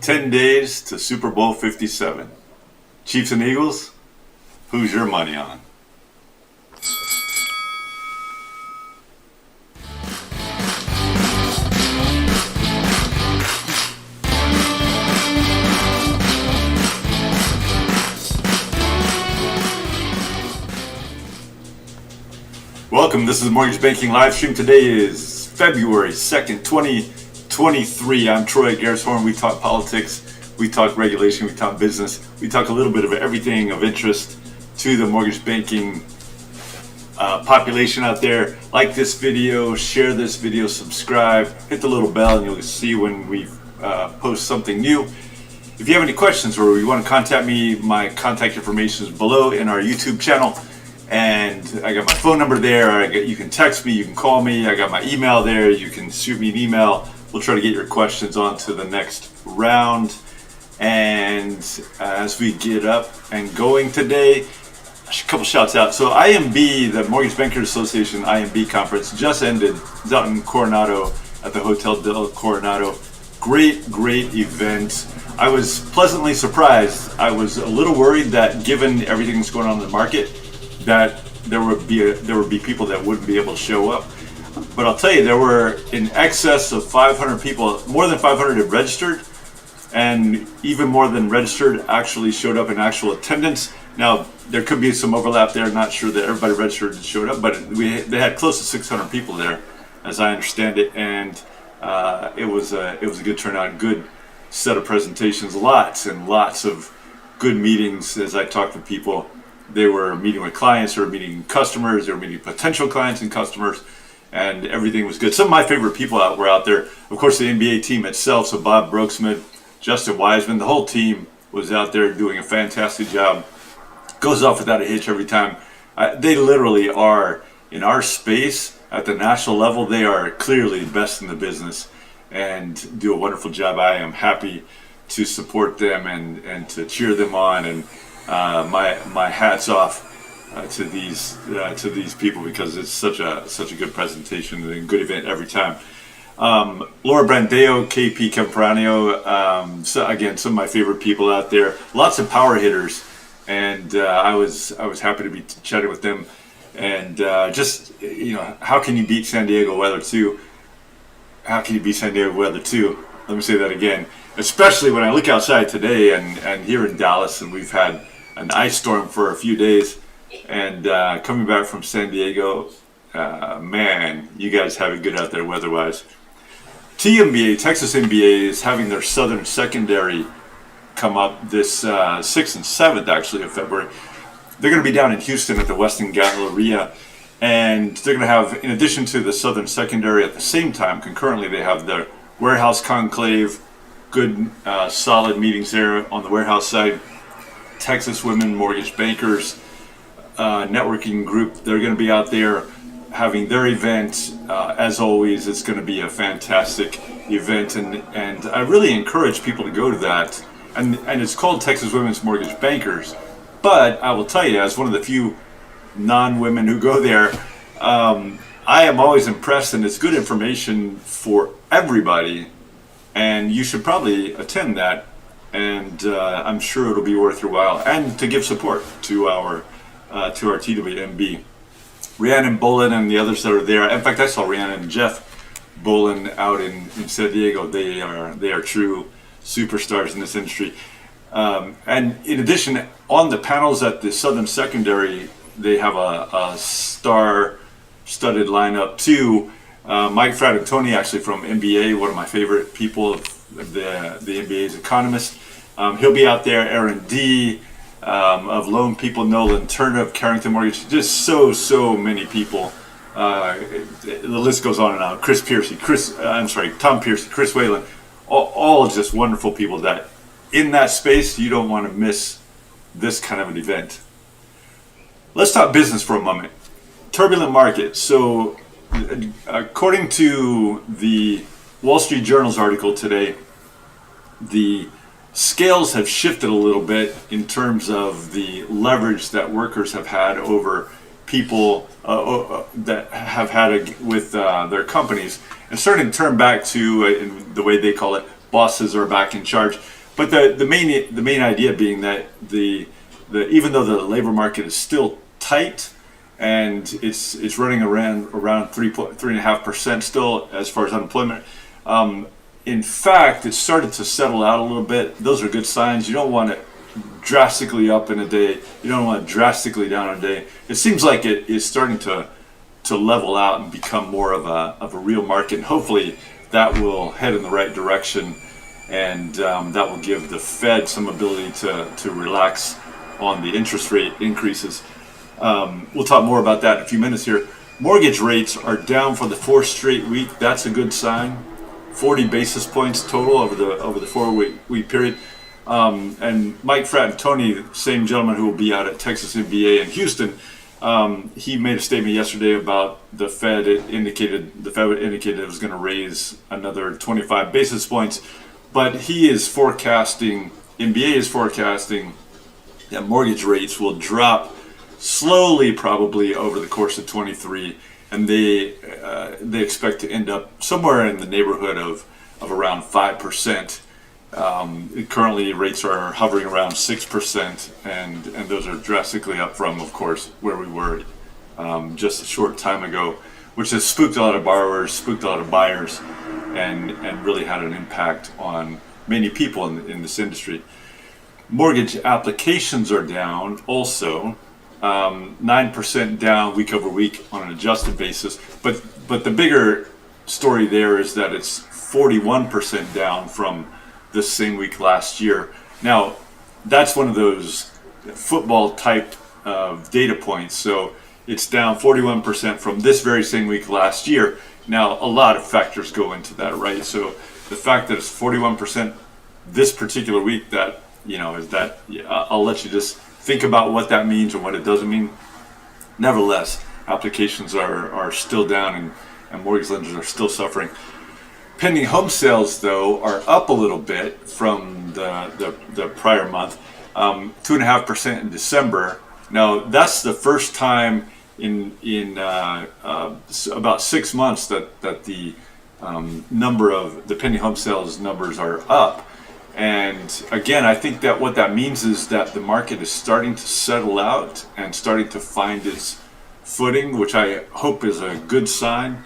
10 days to Super Bowl 57. Chiefs and Eagles, who's your money on? Welcome, this is the Mortgage Banking live stream. Today is February 2nd, 2023. I'm Troy at Garris. We talk politics, we talk regulation, we talk business, we talk a little bit of everything of interest to the mortgage banking population out there. Like this video, share this video, subscribe, hit the little bell, and you'll see when we post something new. If you have any questions or you want to contact me, my contact information is below in our YouTube channel. And I got my phone number there. You can text me, you can call me. I got my email there. You can shoot me an email. We'll try to get your questions on to the next round. And as we get up and going today, a couple shouts out. So IMB, the Mortgage Bankers Association IMB conference just ended. It's out in Coronado at the Hotel del Coronado. Great event. I was pleasantly surprised. I was a little worried that given everything that's going on in the market, that there would be people that wouldn't be able to show up. But I'll tell you, there were in excess of 500 people, more than 500 have registered, and even more than registered actually showed up in actual attendance. Now, there could be some overlap there. Not sure that everybody registered and showed up, but they had close to 600 people there, as I understand it, and it was a good turnout, good set of presentations, lots and lots of good meetings as I talked to people. They were meeting with clients, they were meeting customers, they were meeting potential clients and customers, and everything was good. Some of my favorite people were out there. Of course, the NBA team itself, so Bob Brooksmith, Justin Wiseman, the whole team was out there doing a fantastic job. Goes off without a hitch every time. They literally are, in our space, at the national level, they are clearly the best in the business and do a wonderful job. I am happy to support them and to cheer them on, and my hats off to these people, because it's such a good presentation and a good event every time. Laura Brandeo, KP Campanio, so again, some of my favorite people out there. Lots of power hitters, and I was happy to be chatting with them. And just, how can you beat San Diego weather too? How can you beat San Diego weather too? Let me say that again. Especially when I look outside today and here in Dallas, and we've had an ice storm for a few days, and coming back from San Diego, man, you guys have it good out there weather-wise. TMBA, Texas MBA, is having their Southern Secondary come up this 6th and 7th, actually, of February. They're going to be down in Houston at the Westin Galleria, and they're going to have, in addition to the Southern Secondary, at the same time, concurrently, they have their Warehouse Conclave, good solid meetings there on the warehouse side. Texas Women Mortgage Bankers networking group, they're going to be out there having their event. As always, it's going to be a fantastic event, and I really encourage people to go to that. And it's called Texas Women's Mortgage Bankers, but I will tell you, as one of the few non-women who go there, I am always impressed, and it's good information for everybody, and you should probably attend that. And I'm sure it'll be worth your while, and to give support to our TWMB. Rhiannon Bolin and the others that are there. In fact, I saw Rhiannon and Jeff Bolin out in San Diego. They are true superstars in this industry. And in addition, on the panels at the Southern Secondary, they have a star-studded lineup too. Mike Fratantoni, actually from NBA, one of my favorite people, the NBA's economist. He'll be out there. Aaron D. Of Loan People, Nolan Turner of Carrington Mortgage, just so many people. The list goes on and on. Tom Piercy, Chris Whalen, all just wonderful people that in that space you don't want to miss this kind of an event. Let's talk business for a moment. Turbulent market. So according to the Wall Street Journal's article today, the scales have shifted a little bit in terms of the leverage that workers have had over people that have had with their companies, and starting to turn back to, in the way they call it, bosses are back in charge. But the main idea being that the even though the labor market is still tight and it's running around 3.5% still as far as unemployment. In fact, it started to settle out a little bit. Those are good signs. You don't want it drastically up in a day. You don't want it drastically down in a day. It seems like it is starting to level out and become more of a real market. And hopefully that will head in the right direction, and that will give the Fed some ability to relax on the interest rate increases. We'll talk more about that in a few minutes here. Mortgage rates are down for the fourth straight week. That's a good sign. 40 basis points total over the 4-week period. And Mike Frattantoni, same gentleman who will be out at Texas MBA in Houston, he made a statement yesterday about the Fed. The Fed indicated it was going to raise another 25 basis points, but he is forecasting, MBA is forecasting, that mortgage rates will drop slowly, probably over the course of 23, and they expect to end up somewhere in the neighborhood of around 5%. Currently, rates are hovering around 6%, and those are drastically up from, of course, where we were just a short time ago, which has spooked a lot of borrowers, spooked a lot of buyers, and really had an impact on many people in this industry. Mortgage applications are down also, 9% down week over week on an adjusted basis. But the bigger story there is that it's 41% down from the same week last year. Now, that's one of those football type of data points. So it's down 41% from this very same week last year. Now, a lot of factors go into that, right? So the fact that it's 41% this particular week, that, is that, I'll let you just think about what that means and what it doesn't mean. Nevertheless, applications are still down, and mortgage lenders are still suffering. Pending home sales, though, are up a little bit from the prior month, 2.5% in December. Now, that's the first time in about 6 months that the number of the pending home sales numbers are up. And again, I think that what that means is that the market is starting to settle out and starting to find its footing, which I hope is a good sign.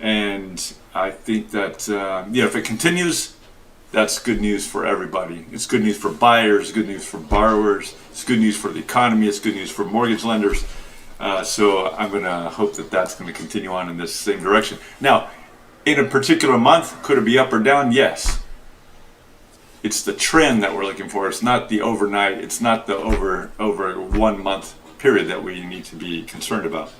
And I think that if it continues, that's good news for everybody. It's good news for buyers, good news for borrowers, it's good news for the economy, it's good news for mortgage lenders. So I'm going to hope that that's going to continue on in this same direction. Now, in a particular month, could it be up or down? Yes. It's the trend that we're looking for. It's not the overnight. It's not the over 1 month period that we need to be concerned about.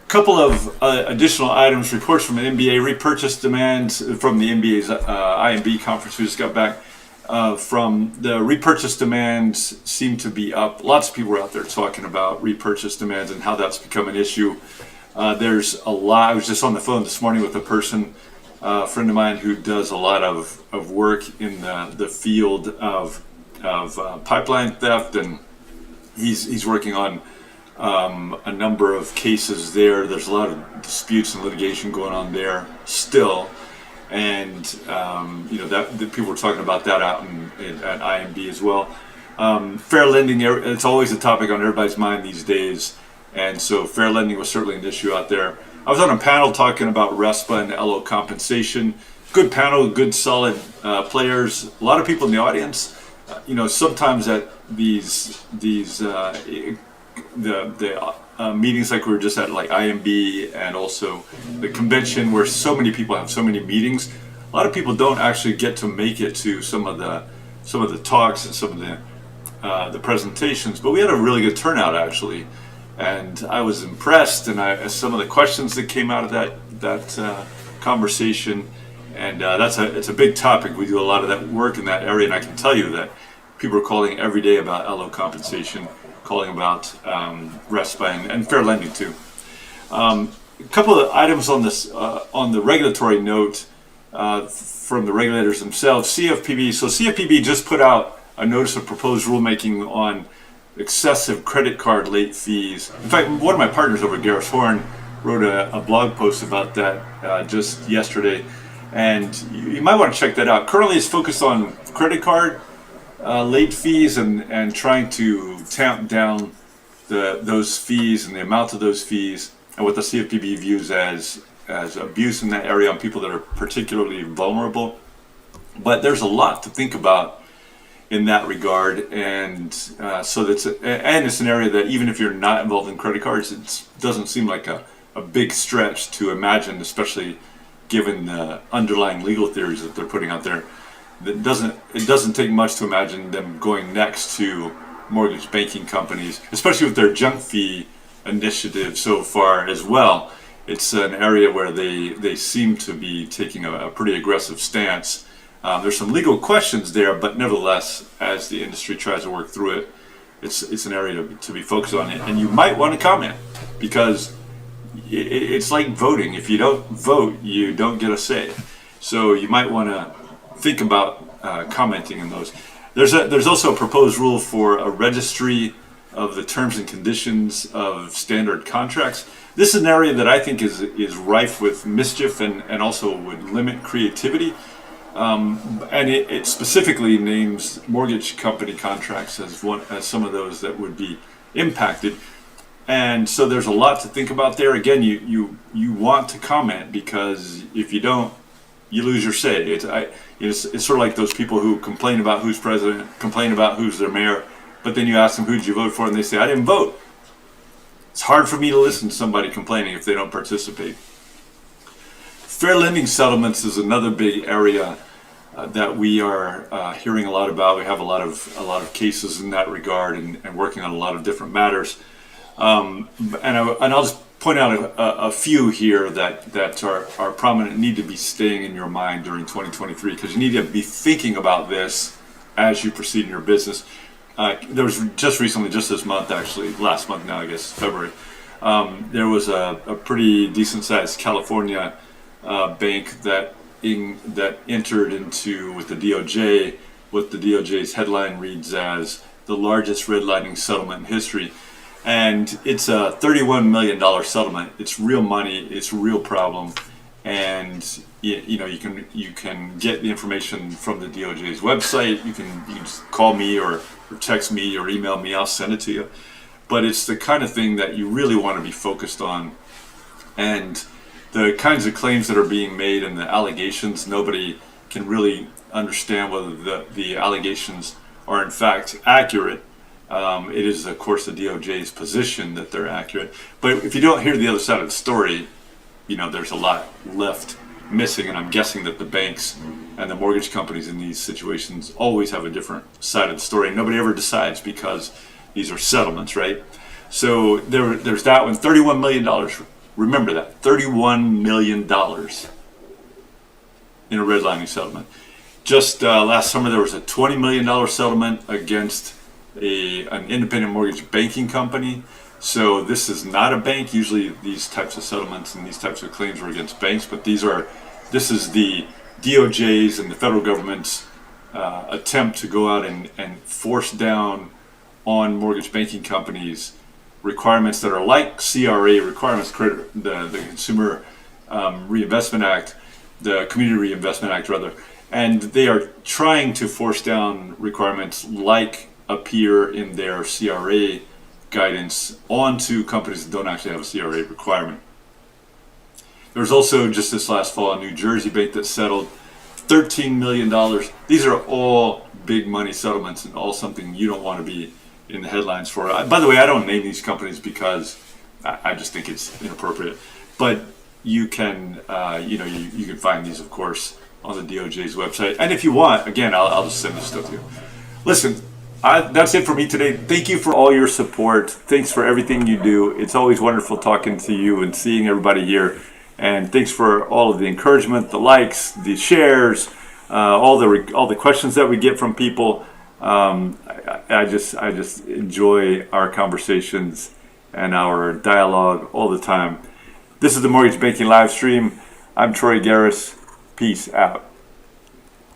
A couple of additional items, reports from the NBA, repurchase demands from the NBA's IMB conference we just got back. From the repurchase demands seem to be up. Lots of people are out there talking about repurchase demands and how that's become an issue. There's a lot. I was just on the phone this morning with a person, a friend of mine who does a lot of work in the field of pipeline theft, and he's working on a number of cases there. There's a lot of disputes and litigation going on there still, and that people were talking about that out at IMB as well. Fair lending, it's always a topic on everybody's mind these days, and so fair lending was certainly an issue out there. I was on a panel talking about RESPA and LO compensation. Good panel, good solid players. A lot of people in the audience. Sometimes at these meetings like we were just at, like IMB, and also the convention where so many people have so many meetings, a lot of people don't actually get to make it to some of the talks and some of the presentations. But we had a really good turnout actually. And I was impressed, and some of the questions that came out of that conversation, and it's a big topic. We do a lot of that work in that area, and I can tell you that people are calling every day about LO compensation, calling about RESPA and fair lending too. A couple of items on this on the regulatory note from the regulators themselves. CFPB. So CFPB just put out a notice of proposed rulemaking on excessive credit card late fees. In fact, one of my partners over at Garris wrote a blog post about that just yesterday, And you might want to check that out. Currently, it's focused on credit card late fees and trying to tamp down those fees and the amount of those fees, and what the CFPB views as abuse in that area on people that are particularly vulnerable. But there's a lot to think about in that regard, and so it's an area that even if you're not involved in credit cards, it doesn't seem like a big stretch to imagine, especially given the underlying legal theories that they're putting out there. It doesn't take much to imagine them going next to mortgage banking companies, especially with their junk fee initiative so far as well. It's an area where they seem to be taking a pretty aggressive stance. There's some legal questions there, but nevertheless, as the industry tries to work through it, it's an area to be focused on. And you might want to comment, because it's like voting. If you don't vote, you don't get a say. So you might want to think about commenting in those. There's also a proposed rule for a registry of the terms and conditions of standard contracts. This is an area that I think is rife with mischief and also would limit creativity. And it specifically names mortgage company contracts as some of those that would be impacted. And so there's a lot to think about there. Again, you want to comment, because if you don't, you lose your say. It's sort of like those people who complain about who's president, complain about who's their mayor, but then you ask them, who did you vote for, and they say, I didn't vote. It's hard for me to listen to somebody complaining if they don't participate. Fair lending settlements is another big area that we are hearing a lot about. We have a lot of cases in that regard, and working on a lot of different matters. And I'll just point out a few here that are prominent, need to be staying in your mind during 2023, because you need to be thinking about this as you proceed in your business. There was just recently, just this month actually, last month now I guess, February, there was a pretty decent sized California bank that entered into, with the DOJ, what the DOJ's headline reads as the largest redlining settlement in history. And it's a $31 million settlement. It's real money. It's a real problem. And you can get the information from the DOJ's website. You can just call me or text me or email me. I'll send it to you. But it's the kind of thing that you really want to be focused on. And the kinds of claims that are being made and the allegations, nobody can really understand whether the allegations are in fact accurate. It is, of course, the DOJ's position that they're accurate. But if you don't hear the other side of the story, there's a lot left missing. And I'm guessing that the banks and the mortgage companies in these situations always have a different side of the story. Nobody ever decides, because these are settlements, right? So there's that one, $31 million. Remember that, $31 million in a redlining settlement. Just last summer, there was a $20 million settlement against an independent mortgage banking company. So this is not a bank. Usually these types of settlements and these types of claims are against banks, but this is the DOJ's and the federal government's attempt to go out and force down on mortgage banking companies requirements that are like CRA requirements, the Consumer Reinvestment Act, the Community Reinvestment Act rather, and they are trying to force down requirements like appear in their CRA guidance onto companies that don't actually have a CRA requirement. There was also, just this last fall, a New Jersey bank that settled $13 million. These are all big money settlements, and all something you don't want to be in the headlines for. By the way, I don't name these companies because I just think it's inappropriate. But you can, you can find these, of course, on the DOJ's website. And if you want, again, I'll just send this stuff to you. Listen, that's it for me today. Thank you for all your support. Thanks for everything you do. It's always wonderful talking to you and seeing everybody here. And thanks for all of the encouragement, the likes, the shares, all the questions that we get from people. I just enjoy our conversations and our dialogue all the time. This is the Mortgage Banking live stream. I'm Troy Garris. Peace out.